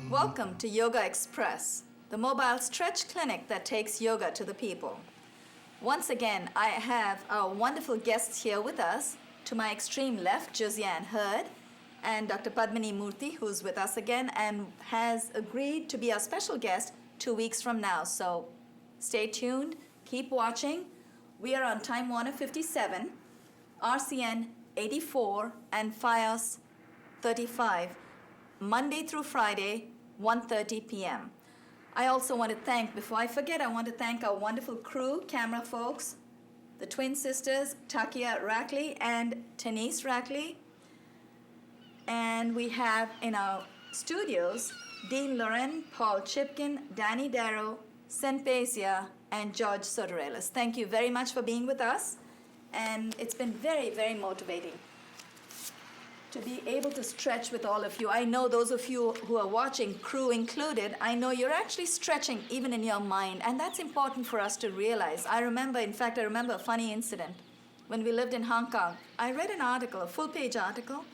Welcome to Yogaxpress, the mobile stretch clinic that takes yoga to the people. Once again, I have our wonderful guests here with us. To my extreme left, Joisane and Dr. Padmini Murthy, who's with us again and has agreed to be our special guest 2 weeks from now. So stay tuned, keep watching. We are on Time Warner 57, RCN 84, and FiOS 35, Monday through Friday, 1:30 p.m. I also want to thank, before I forget, I want to thank our wonderful crew, camera folks, the twin sisters, Takia Rackley and Tenise Rackley. And we have in our studios, Dean Loren, Paul Chipkin, Danny Darrow, Senpesia, and George Sotorelis. Thank you very much for being with us. And it's been very, very motivating to be able to stretch with all of you. I know those of you who are watching, crew included, I know you're actually stretching even in your mind, and that's important for us to realize. I remember a funny incident. When we lived in Hong Kong, I read an article, a full-page article,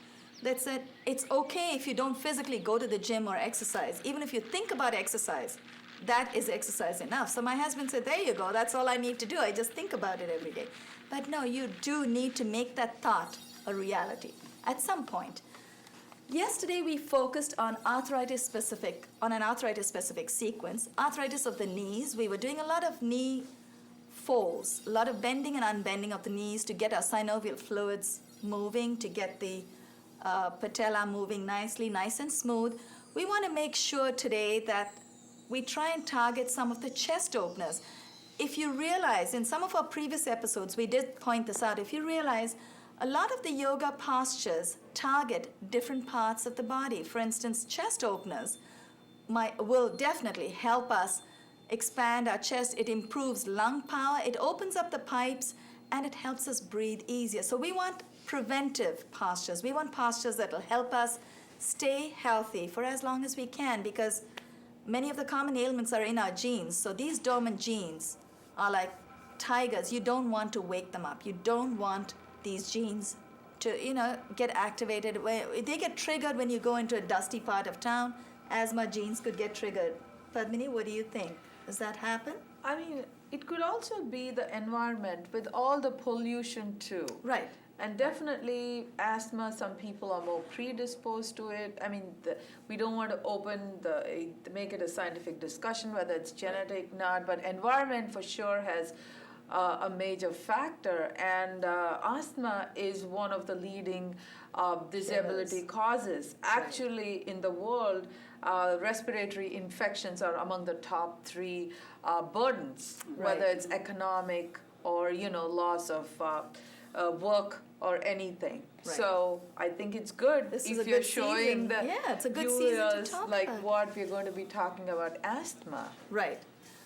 that said it's okay if you don't physically go to the gym or exercise. Even if you think about exercise, that is exercise enough. So my husband said, there you go, that's all I need to do. I just think about it every day. But no, you do need to make that thought a reality at some point. Yesterday we focused on an arthritis-specific sequence, arthritis of the knees. We were doing a lot of knee folds, a lot of bending and unbending of the knees to get our synovial fluids moving, to get the patella moving nicely, nice and smooth. We want to make sure today that we try and target some of the chest openers. If you realize, in some of our previous episodes, we did point this out, if you realize, a lot of the yoga postures target different parts of the body. For instance, chest openers will definitely help us expand our chest. It improves lung power, it opens up the pipes, and it helps us breathe easier. So we want preventive postures. We want postures that will help us stay healthy for as long as we can, because many of the common ailments are in our genes. So these dormant genes are like tigers. You don't want to wake them up. You don't want these genes to, get activated. They get triggered when you go into a dusty part of town. Asthma genes could get triggered. Padmini, what do you think? Does that happen? I mean, it could also be the environment with all the pollution too. Right. And definitely asthma, some people are more predisposed to it. I mean, we don't want to make it a scientific discussion whether it's genetic, not, but environment for sure has a major factor, and asthma is one of the leading disability causes. Actually, in the world, respiratory infections are among the top 3 burdens, whether it's economic or loss of work or anything. Right. So I think it's good if you're showing the it's a good season to talk like about. What we're going to be talking about, asthma. Right.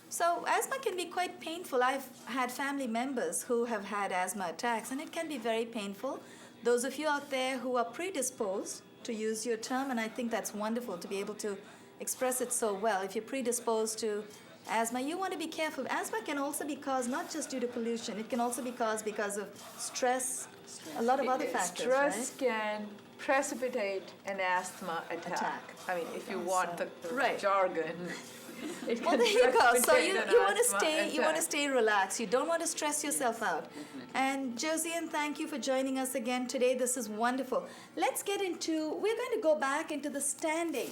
So asthma can be quite painful. I've had family members who have had asthma attacks, and it can be very painful. Those of you out there who are predisposed, to use your term, and I think that's wonderful to be able to express it so well. If you're predisposed to asthma, you want to be careful. Asthma can also be caused not just due to pollution. It can also be caused because of stress, a lot of other factors. Stress can precipitate an asthma attack. I mean, if you want the jargon. Well, there you go. So you want to stay relaxed. You don't want to stress yourself out. And Joisane, thank you for joining us again today. This is wonderful. We're going to go back into the standing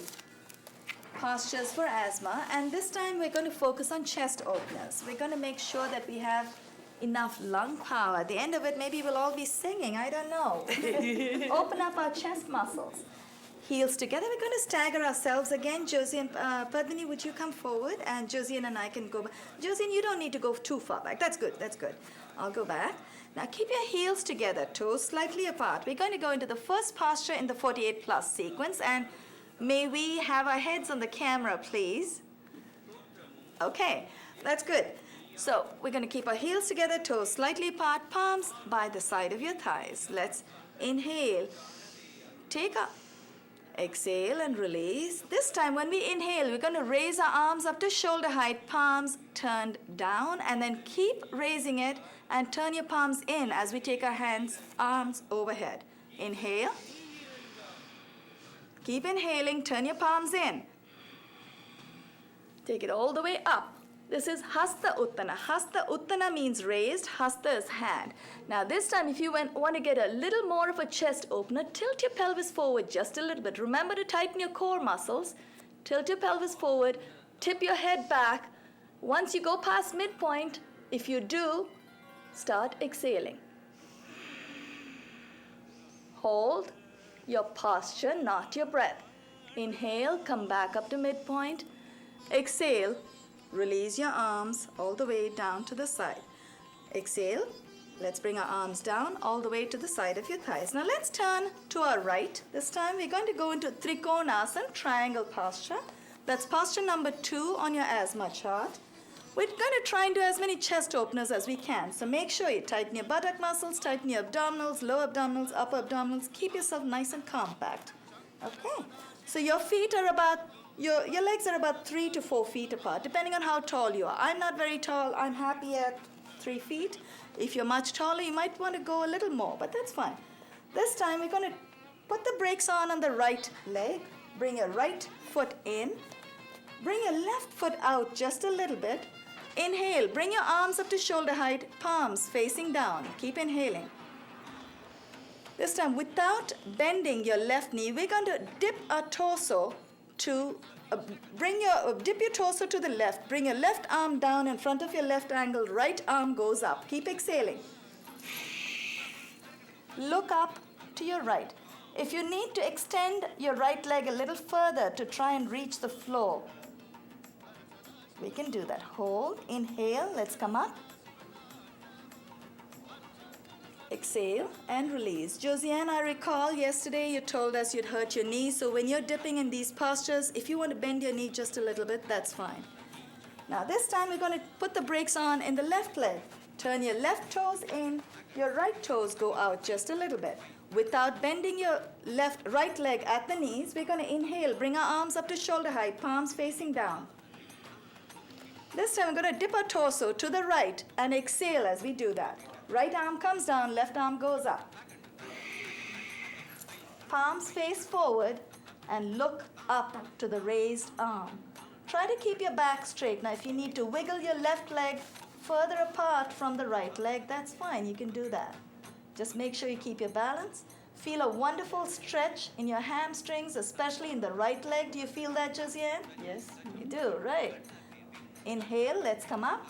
postures for asthma, and this time we're going to focus on chest openers. We're going to make sure that we have enough lung power. At the end of it, maybe we'll all be singing. I don't know. Open up our chest muscles. heels together. We're going to stagger ourselves again. Joisane, Padmini, would you come forward? And Joisane and I can go back. Joisane, you don't need to go too far back. That's good, that's good. I'll go back. Now keep your heels together, toes slightly apart. We're going to go into the first posture in the 48 plus sequence. And may we have our heads on the camera, please? Okay, that's good. So we're going to keep our heels together, toes slightly apart, palms by the side of your thighs. Let's inhale. Take a exhale and release. This time when we inhale, we're going to raise our arms up to shoulder height, palms turned down, and then keep raising it and turn your palms in as we take our arms overhead. Inhale. Keep inhaling, turn your palms in. Take it all the way up. This is Hasta Uttana. Hasta Uttana means raised. Hasta is hand. Now this time if you want to get a little more of a chest opener, tilt your pelvis forward just a little bit. Remember to tighten your core muscles. Tilt your pelvis forward. Tip your head back. Once you go past midpoint, if you do, start exhaling. Hold your posture, not your breath. Inhale, come back up to midpoint. Exhale. Release your arms all the way down to the side. Exhale. Let's bring our arms down all the way to the side of your thighs. Now let's turn to our right. This time we're going to go into Trikonasana, triangle posture. That's posture number 2 on your asthma chart. We're going to try and do as many chest openers as we can. So make sure you tighten your buttock muscles, tighten your abdominals, lower abdominals, upper abdominals. Keep yourself nice and compact. Okay. So your feet are about Your legs are about 3 to 4 feet apart, depending on how tall you are. I'm not very tall. I'm happy at 3 feet. If you're much taller, you might want to go a little more, but that's fine. This time, we're going to put the brakes on the right leg. Bring your right foot in. Bring your left foot out just a little bit. Inhale. Bring your arms up to shoulder height, palms facing down. Keep inhaling. This time, without bending your left knee, we're going to dip our torso to dip your torso to the left. Bring your left arm down in front of your left ankle. Right arm goes up. Keep exhaling. Look up to your right. If you need to extend your right leg a little further to try and reach the floor, we can do that. Hold, inhale, let's come up. Exhale and release. Joisane, I recall yesterday you told us you'd hurt your knee, so when you're dipping in these postures, if you want to bend your knee just a little bit, that's fine. Now this time we're going to put the brakes on in the left leg. Turn your left toes in, your right toes go out just a little bit. Without bending your right leg at the knees, we're going to inhale, bring our arms up to shoulder height, palms facing down. This time we're going to dip our torso to the right and exhale as we do that. Right arm comes down, left arm goes up. Palms face forward and look up to the raised arm. Try to keep your back straight. Now if you need to wiggle your left leg further apart from the right leg, that's fine, you can do that. Just make sure you keep your balance. Feel a wonderful stretch in your hamstrings, especially in the right leg. Do you feel that, Joisane? Yes. You do, right. Inhale, let's come up.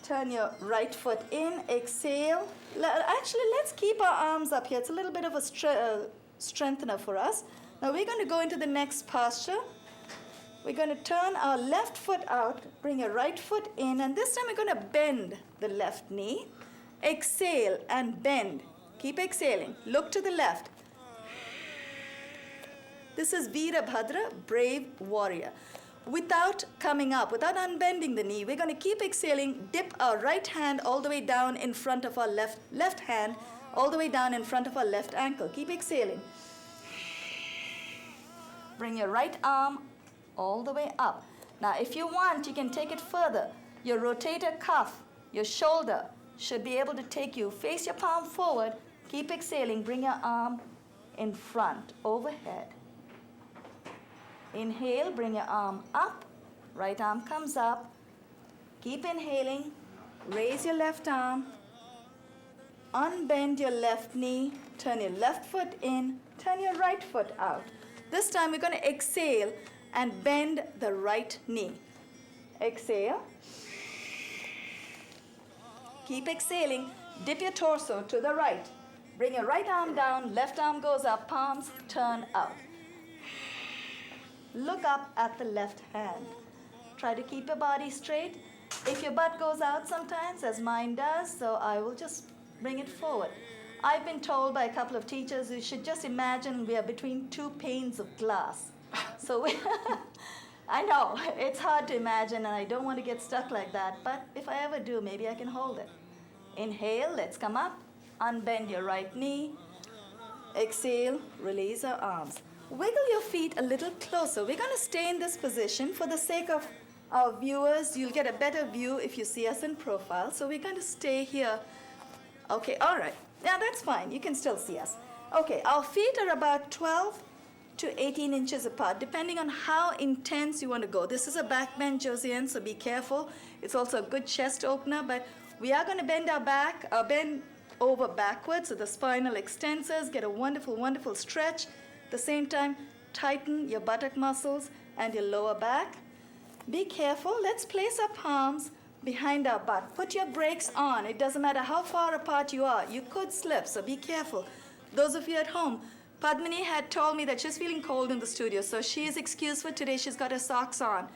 Turn your right foot in, exhale. Actually, let's keep our arms up here. It's a little bit of a strengthener for us. Now we're going to go into the next posture. We're going to turn our left foot out, bring your right foot in, and this time we're going to bend the left knee. Exhale and bend. Keep exhaling. Look to the left. This is Veerabhadra, brave warrior. Without coming up, without unbending the knee, we're going to keep exhaling, dip our right hand all the way down in front of our left hand, all the way down in front of our left ankle. Keep exhaling. Bring your right arm all the way up. Now, if you want, you can take it further. Your rotator cuff, your shoulder should be able to take you. Face your palm forward. Keep exhaling. Bring your arm in front, overhead. Inhale, bring your arm up. Right arm comes up. Keep inhaling. Raise your left arm. Unbend your left knee. Turn your left foot in. Turn your right foot out. This time we're going to exhale and bend the right knee. Exhale. Keep exhaling. Dip your torso to the right. Bring your right arm down, left arm goes up, palms turn out. Look up at the left hand. Try to keep your body straight. If your butt goes out sometimes, as mine does, so I will just bring it forward. I've been told by a couple of teachers you should just imagine we are between two panes of glass. So I know, it's hard to imagine and I don't want to get stuck like that, but if I ever do, maybe I can hold it. Inhale, let's come up. Unbend your right knee. Exhale, release our arms. Wiggle your feet a little closer. We're going to stay in this position. For the sake of our viewers, you'll get a better view if you see us in profile. So we're going to stay here. Okay, all right. Yeah, that's fine. You can still see us. Okay, our feet are about 12 to 18 inches apart, depending on how intense you want to go. This is a back bend, Joisane, so be careful. It's also a good chest opener, but we are going to bend our back, bend over backwards, so the spinal extensors get a wonderful, wonderful stretch. At the same time, tighten your buttock muscles and your lower back. Be careful. Let's place our palms behind our butt. Put your brakes on. It doesn't matter how far apart you are. You could slip, so be careful. Those of you at home, Padmini had told me that she's feeling cold in the studio, so she is excused for today. She's got her socks on.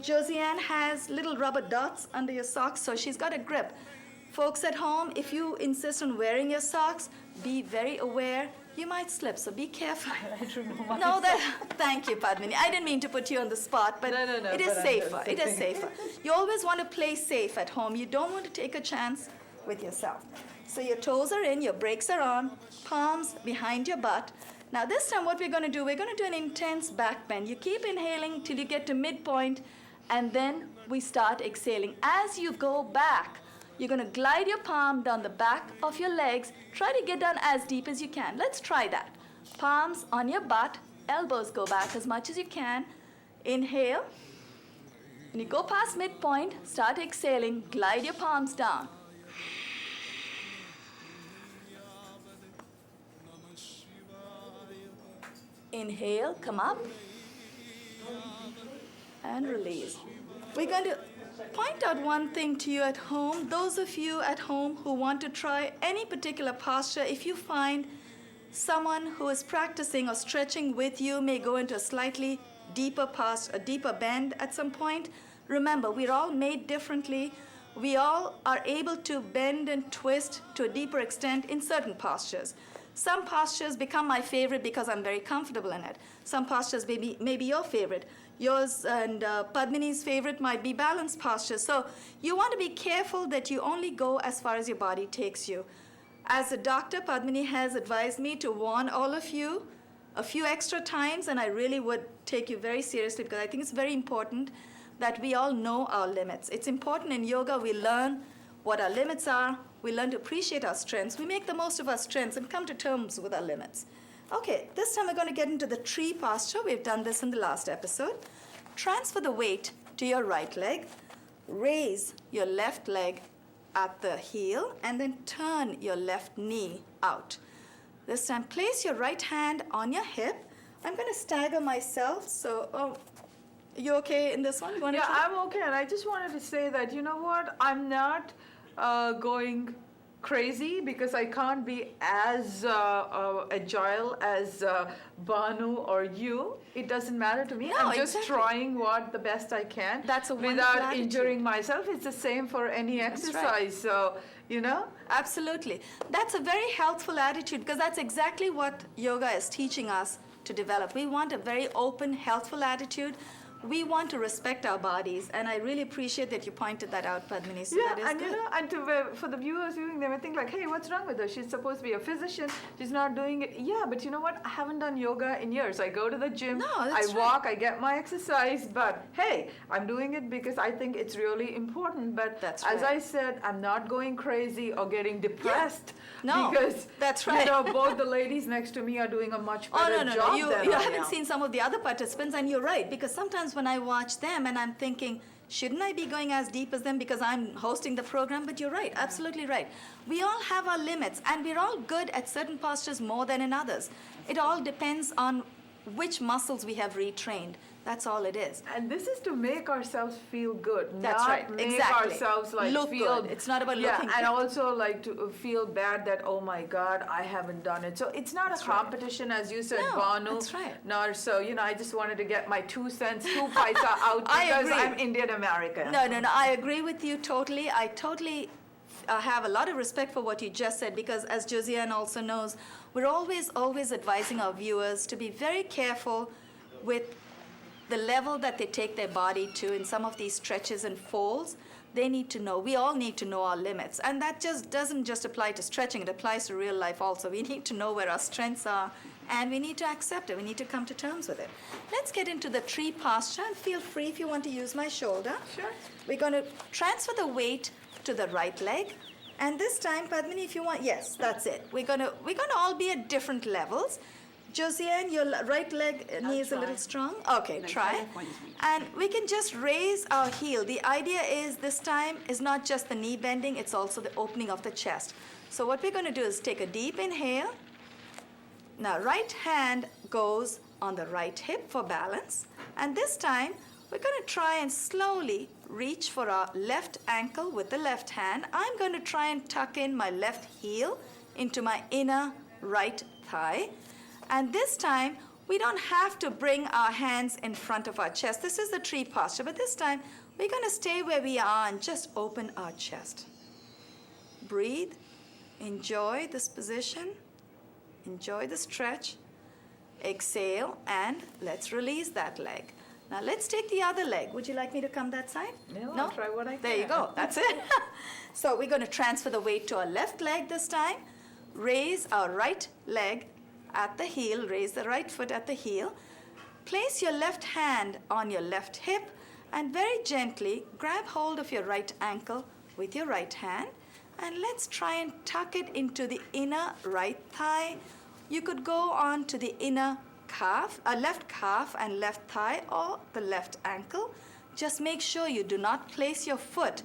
Joisane has little rubber dots under your socks, so she's got a grip. Folks at home, if you insist on wearing your socks, be very aware. You might slip, so be careful. I don't know. No, thank you, Padmini. I didn't mean to put you on the spot, but No, it is but safer. It is safer. You always want to play safe at home. You don't want to take a chance with yourself. So your toes are in, your brakes are on, palms behind your butt. Now this time what we're going to do, we're going to do an intense back bend. You keep inhaling till you get to midpoint, and then we start exhaling. As you go back, you're going to glide your palm down the back of your legs. Try to get down as deep as you can. Let's try that. Palms on your butt, elbows go back as much as you can. Inhale. When you go past midpoint, start exhaling. Glide your palms down. Inhale, come up. And release. We're going to point out one thing to you at home. Those of you at home who want to try any particular posture, if you find someone who is practicing or stretching with you may go into a slightly deeper posture, a deeper bend at some point, remember, we're all made differently. We all are able to bend and twist to a deeper extent in certain postures. Some postures become my favorite because I'm very comfortable in it. Some postures may be your favorite. Yours and Padmini's favorite might be balanced postures. So you want to be careful that you only go as far as your body takes you. As a doctor, Padmini has advised me to warn all of you a few extra times, and I really would take you very seriously because I think it's very important that we all know our limits. It's important in yoga we learn what our limits are. We learn to appreciate our strengths. We make the most of our strengths and come to terms with our limits. Okay, this time we're going to get into the tree posture. We've done this in the last episode. Transfer the weight to your right leg. Raise your left leg at the heel and then turn your left knee out. This time place your right hand on your hip. I'm going to stagger myself. So, you okay in this one? You want to try? I'm okay. And I just wanted to say that, you know what, I'm not going crazy because I can't be as agile as Banu or you. It doesn't matter to me. No, I'm just exactly. trying the best I can. That's a wonderful without attitude. injuring myself. It's the same for any exercise. right. So, you know. Absolutely. That's a very healthful attitude because that's exactly what yoga is teaching us to develop. We want a very open, healthful attitude. We want to respect our bodies, and I really appreciate that you pointed that out, Padmini. So that is and good. you know, and for the viewers viewing, they may think like, hey, what's wrong with her? She's supposed to be a physician. She's not doing it. Yeah, but you know what? I haven't done yoga in years. I go to the gym, No, I that's walk, I get my exercise, but hey, I'm doing it because I think it's really important. But That's as right. I said, I'm not going crazy or getting depressed No, because that's right. you know, both the ladies next to me are doing a much Oh, better no. job You than I haven't am. seen some of the other participants, and you're right, because sometimes when I watch them and I'm thinking, shouldn't I be going as deep as them because I'm hosting the program? But you're right, absolutely right. We all have our limits, and we're all good at certain postures more than in others. It all depends on which muscles we have retrained. That's all it is. And this is to make ourselves feel good. That's not right. Make Exactly. ourselves like Look feel good. It's not about yeah, looking and good. also like to feel bad that, oh my God, I haven't done it. So it's not That's a competition, as you said, No, Banu. that's right. Nor so, I just wanted to get my 2 cents, 2 paisa out I because agree. I'm Indian American. No, I agree with you totally. I totally have a lot of respect for what you just said, because as Joisane also knows, we're always advising our viewers to be very careful with the level that they take their body to in some of these stretches and folds. They need to know, we all need to know our limits. And that just doesn't just apply to stretching, it applies to real life also. We need to know where our strengths are, and we need to accept it. We need to come to terms with it. Let's get into the tree posture, and feel free if you want to use my shoulder. Sure. We're going to transfer the weight to the right leg. And this time, Padmini, if you want, yes, that's it. We're gonna all be at different levels. Joisane, your right leg knee is a little strong. Okay, try. And we can just raise our heel. The idea is this time is not just the knee bending, it's also the opening of the chest. So what we're going to do is take a deep inhale. Now, right hand goes on the right hip for balance. And this time, we're going to try and slowly reach for our left ankle with the left hand. I'm going to try and tuck in my left heel into my inner right thigh. And this time, we don't have to bring our hands in front of our chest. This is the tree posture, but this time, we're going to stay where we are and just open our chest. Breathe. Enjoy this position. Enjoy the stretch. Exhale, and let's release that leg. Now let's take the other leg. Would you like me to come that side? No, I'll try what I can. There you go. That's it. So we're going to transfer the weight to our left leg this time. Raise our right leg at the heel. Raise the right foot at the heel. Place your left hand on your left hip and very gently grab hold of your right ankle with your right hand. And let's try and tuck it into the inner right thigh. You could go on to the inner calf, left calf and left thigh, or the left ankle. Just make sure you do not place your foot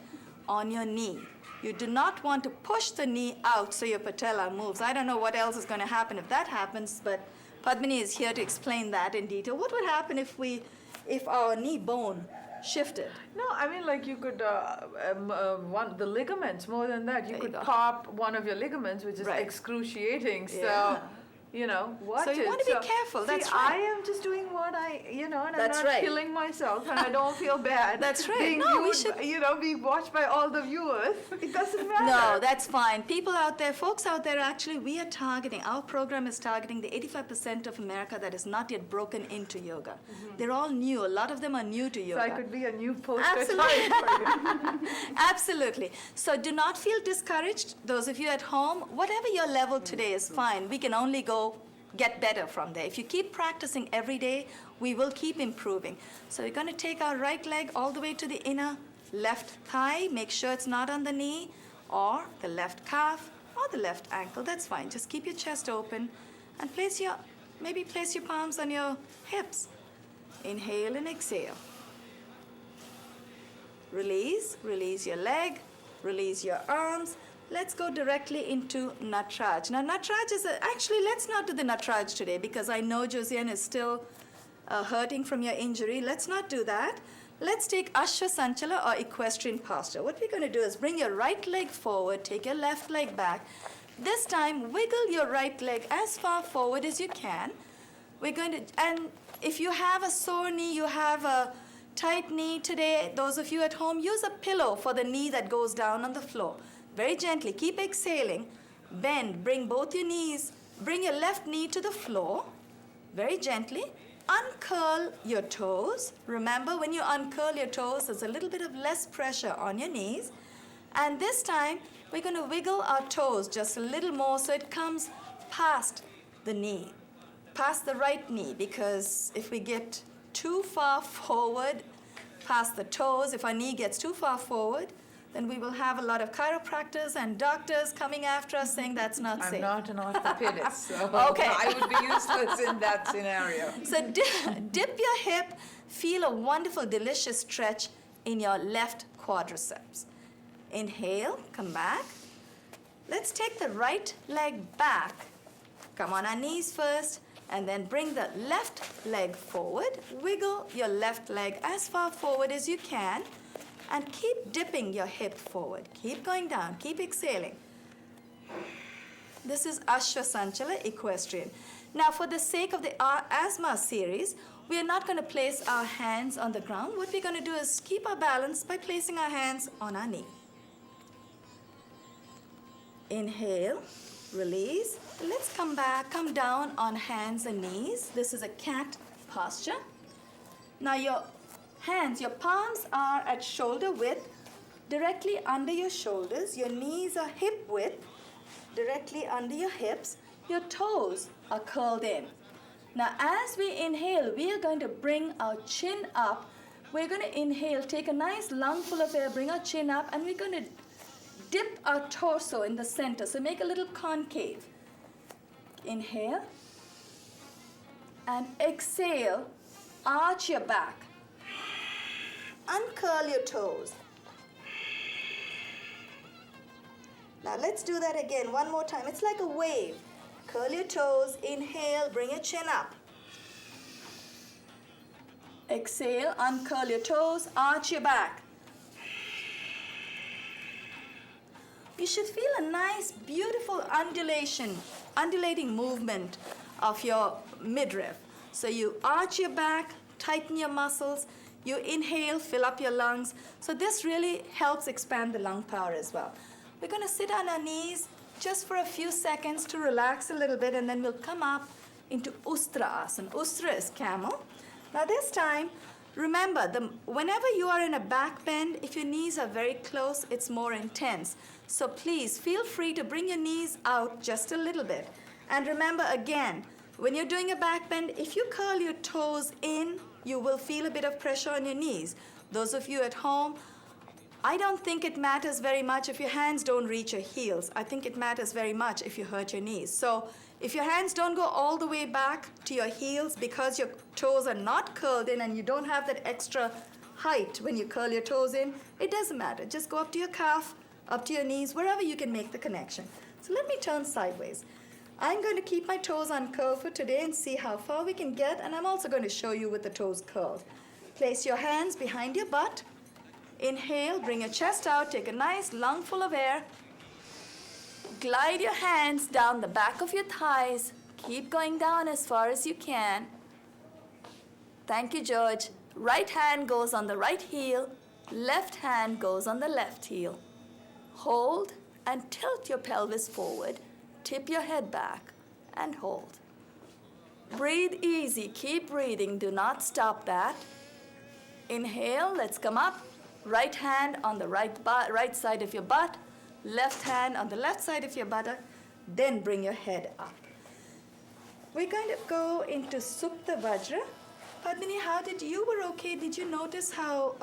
on your knee. You do not want to push the knee out so your patella moves. I don't know what else is going to happen if that happens, but Padmini is here to explain that in detail. What would happen if our knee bone shifted? No, I mean, like you could, the ligaments, more than that, you There could you go. pop one of your ligaments, which is Right. excruciating. So, Yeah. watch So you it. want to be careful, that's see, right. I am just doing what and I'm That's not right. killing myself, and I don't feel bad. That's right. Being No, we viewed, being watched by all the viewers. It doesn't matter. No, that's fine. People out there, folks out there, actually, we are targeting, our program is targeting the 85% of America that is not yet broken into yoga. They're all new. A lot of them are new to So yoga. I could be a new poster Absolutely. child for you. Absolutely. So do not feel discouraged. Those of you at home, whatever your level today is fine. We can only get better from there. If you keep practicing every day, we will keep improving. So we're going to take our right leg all the way to the inner left thigh. Make sure it's not on the knee, or the left calf, or the left ankle. That's fine. Just keep your chest open and place your palms on your hips. Inhale and exhale. Release your leg, release your arms. Let's go directly into Natraj. Now, Natraj is actually, let's not do the Natraj today because I know Joisane is still hurting from your injury. Let's not do that. Let's take Ashwasanchala or equestrian posture. What we're going to do is bring your right leg forward, take your left leg back. This time, wiggle your right leg as far forward as you can. We're going to, and if you have a sore knee, you have a tight knee today, those of you at home, use a pillow for the knee that goes down on the floor. Very gently, keep exhaling, bend, bring both your knees, bring your left knee to the floor, very gently, uncurl your toes. Remember, when you uncurl your toes, there's a little bit of less pressure on your knees. And this time, we're going to wiggle our toes just a little more so it comes past the knee, past the right knee, because if we get too far forward, past the toes, if our knee gets too far forward, then we will have a lot of chiropractors and doctors coming after us saying that's not safe. I'm not an orthopedist, so Okay. I would be useless in that scenario. So dip your hip, feel a wonderful, delicious stretch in your left quadriceps. Inhale, come back. Let's take the right leg back. Come on our knees first, And then bring the left leg forward. Wiggle your left leg as far forward as you can. And keep dipping your hip forward. Keep going down. Keep exhaling. This is Ashwasanchala Equestrian. Now, for the sake of the asthma series, we are not going to place our hands on the ground. What we're going to do is keep our balance by placing our hands on our knee. Inhale, release. Let's come back, come down on hands and knees. This is a cat posture. Now your hands, your palms are at shoulder width, directly under your shoulders. Your knees are hip width, directly under your hips. Your toes are curled in. Now as we inhale, we are going to bring our chin up. We're going to inhale, take a nice lungful of air, bring our chin up, and we're going to dip our torso in the center. So make a little concave. Inhale. And exhale, arch your back. Uncurl your toes. Now let's do that again, one more time. It's like a wave. Curl your toes, inhale, bring your chin up. Exhale, uncurl your toes, arch your back. You should feel a nice, beautiful undulating movement of your midriff. So you arch your back, tighten your muscles, you inhale, fill up your lungs. So this really helps expand the lung power as well. We're going to sit on our knees just for a few seconds to relax a little bit, and then we'll come up into Ustra Asana. Ustra is camel. Now this time, remember, whenever you are in a back bend, if your knees are very close, it's more intense. So please feel free to bring your knees out just a little bit. And remember again, when you're doing a back bend, if you curl your toes in, you will feel a bit of pressure on your knees. Those of you at home, I don't think it matters very much if your hands don't reach your heels. I think it matters very much if you hurt your knees. So if your hands don't go all the way back to your heels because your toes are not curled in and you don't have that extra height when you curl your toes in, it doesn't matter. Just go up to your calf, up to your knees, wherever you can make the connection. So let me turn sideways. I'm going to keep my toes uncurled for today and see how far we can get, and I'm also going to show you with the toes curled. Place your hands behind your butt. Inhale, bring your chest out, take a nice lungful of air. Glide your hands down the back of your thighs. Keep going down as far as you can. Thank you, George. Right hand goes on the right heel. Left hand goes on the left heel. Hold and tilt your pelvis forward. Tip your head back and hold. Breathe easy. Keep breathing. Do not stop that. Inhale. Let's come up. Right hand on the right side of your butt. Left hand on the left side of your buttock. Then bring your head up. We're going to go into Supta Vajra. Padmini, how did you were okay? Did you notice how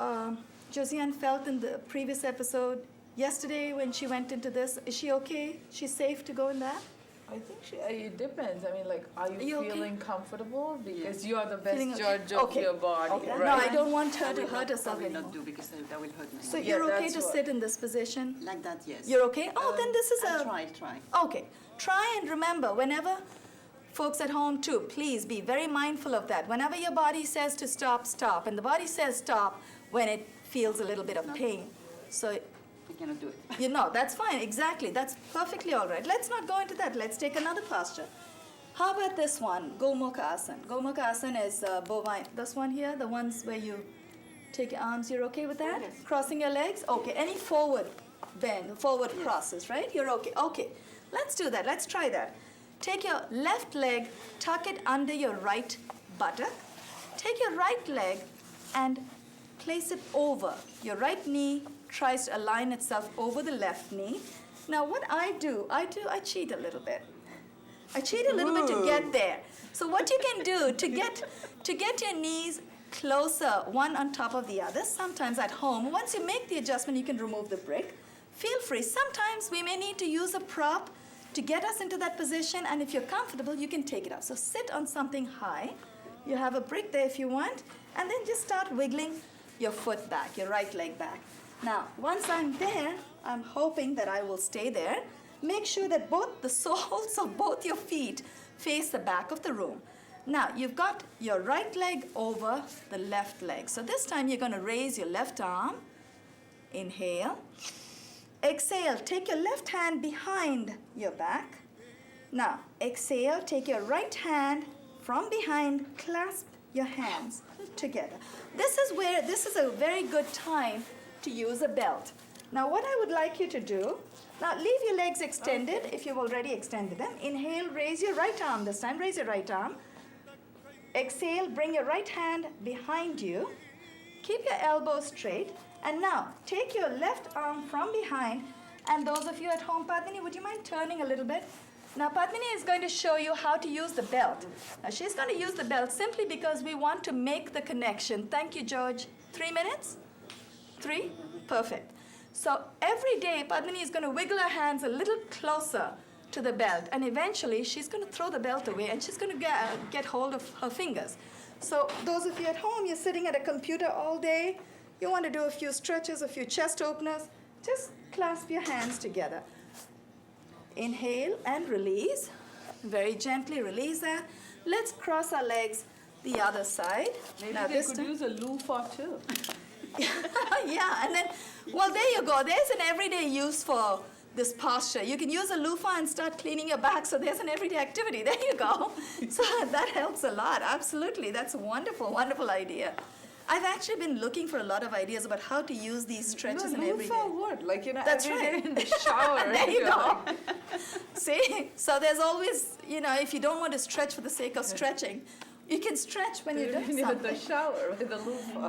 Joisane felt in the previous episode yesterday when she went into this? Is she okay? She's safe to go in that? I think it depends. I mean, like, are you feeling comfortable? Because you are the best Feeling judge of your body, Okay. right? No, I don't want her to hurt herself I will anymore. not do because that will hurt me. So more. you're okay that's to what- sit in this position? Like that, yes. You're okay? Oh, then this is I'll a... try. Okay. Try and remember, whenever, folks at home too, please be very mindful of that. Whenever your body says to stop, stop. And the body says stop when it feels a little bit of pain. So, I cannot do it. you know, that's fine. Exactly. That's perfectly all right. Let's not go into that. Let's take another posture. How about this one? Gomukha Asana. Gomukha Asana is bovine. This one here, the ones where you take your arms. You're okay with that? Yes. Crossing your legs? Okay. Any forward bend, forward crosses, right? You're okay. Okay. Let's do that. Let's try that. Take your left leg, tuck it under your right buttock. Take your right leg and place it over. Your right knee tries to align itself over the left knee. Now what I do, I cheat a little bit. I cheat a little bit to get there. So what you can do to get your knees closer, one on top of the other, sometimes at home, once you make the adjustment, you can remove the brick. Feel free. Sometimes we may need to use a prop to get us into that position, and if you're comfortable, you can take it up. So sit on something high. You have a brick there if you want, and then just start wiggling your foot back, your right leg back. Now, once I'm there, I'm hoping that I will stay there. Make sure that both the soles of both your feet face the back of the room. Now, you've got your right leg over the left leg. So this time you're going to raise your left arm. Inhale. Exhale, take your left hand behind your back. Now, exhale, take your right hand from behind, clasp your hands together. This is a very good time to use a belt. Now, what I would like you to do, now leave your legs extended if you've already extended them. Inhale, raise your right arm this time, raise your right arm. Exhale, bring your right hand behind you. Keep your elbows straight. And now, take your left arm from behind. And those of you at home, Padmini, would you mind turning a little bit? Now, Padmini is going to show you how to use the belt. Now, she's going to use the belt simply because we want to make the connection. Thank you, George. 3 minutes? 3? Perfect. So every day, Padmini is going to wiggle her hands a little closer to the belt. And eventually, she's going to throw the belt away, and she's going to get hold of her fingers. So those of you at home, you're sitting at a computer all day. You want to do a few stretches, a few chest openers. Just clasp your hands together. Inhale and release. Very gently release that. Let's cross our legs the other side. Maybe now they could use a loofah too. Yeah, and then, well, there you go. There's an everyday use for this posture. You can use a loofah and start cleaning your back, so there's an everyday activity. There you go. So that helps a lot. Absolutely. That's a wonderful, wonderful idea. I've actually been looking for a lot of ideas about how to use these stretches in every day. Loofah would, like, That's every right. day in the shower. There you go. See? So there's always, if you don't want to stretch for the sake of stretching, you can stretch when you're doing in something. the shower with the loofah.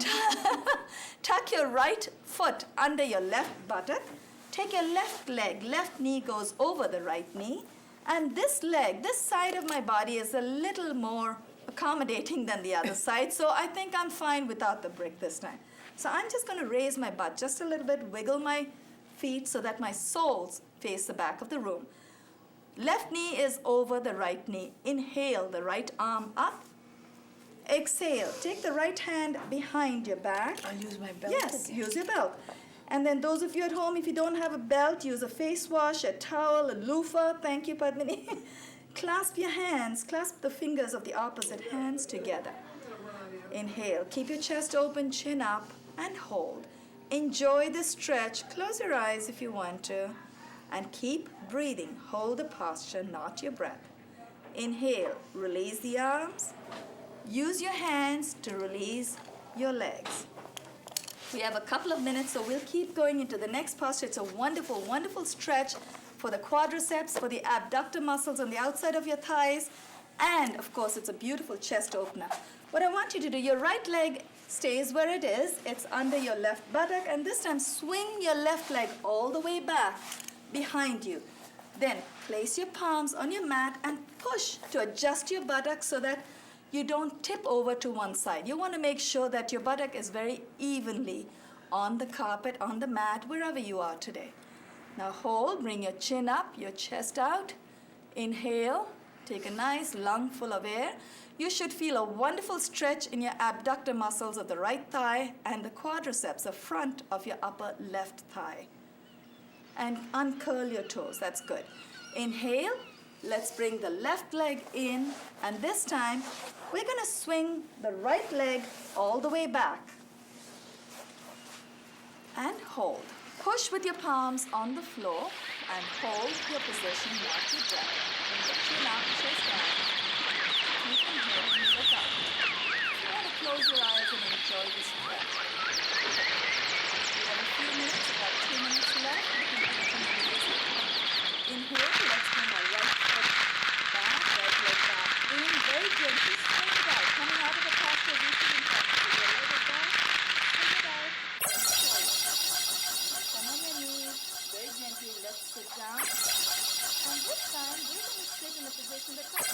Tuck your right foot under your left buttock. Take your left leg, left knee goes over the right knee. And this leg, this side of my body is a little more accommodating than the other side. So I think I'm fine without the brick this time. So I'm just going to raise my butt just a little bit, wiggle my feet so that my soles face the back of the room. Left knee is over the right knee. Inhale, the right arm up. Exhale, take the right hand behind your back. I'll use my belt. Yes, again. use your belt. And then those of you at home, if you don't have a belt, use a face wash, a towel, a loofah. Thank you, Padmini. Clasp your hands, clasp the fingers of the opposite hands together. Inhale, keep your chest open, chin up, and hold. Enjoy the stretch. Close your eyes if you want to. And keep breathing. Hold the posture, not your breath. Inhale, release the arms. Use your hands to release your legs. We have a couple of minutes, so we'll keep going into the next posture. It's a wonderful, wonderful stretch for the quadriceps, for the abductor muscles on the outside of your thighs, and of course, it's a beautiful chest opener. What I want you to do, your right leg stays where it is. It's under your left buttock, and this time swing your left leg all the way back behind you. Then place your palms on your mat and push to adjust your buttock so that you don't tip over to one side. You want to make sure that your buttock is very evenly on the carpet, on the mat, wherever you are today. Now hold, bring your chin up, your chest out. Inhale, take a nice lung full of air. You should feel a wonderful stretch in your abductor muscles of the right thigh and the quadriceps, the front of your upper left thigh. And uncurl your toes, that's good. Inhale, let's bring the left leg in, and this time we're going to swing the right leg all the way back. And hold. Push with your palms on the floor and hold your position, not your breath. Bring your chin up, chest down. Keep inhaling, look up. You want to close your eyes and enjoy this stretch. We have a few minutes, about 2 minutes left. We can continue using. Inhale, let's bring our right foot back, right leg back in, very gently. Swing it out, coming out of the posture, reaching in front. With your leg back, swing it out, and forward. Come on your knees, very gently, let's sit down. And this time, we're going to sit in a position that comes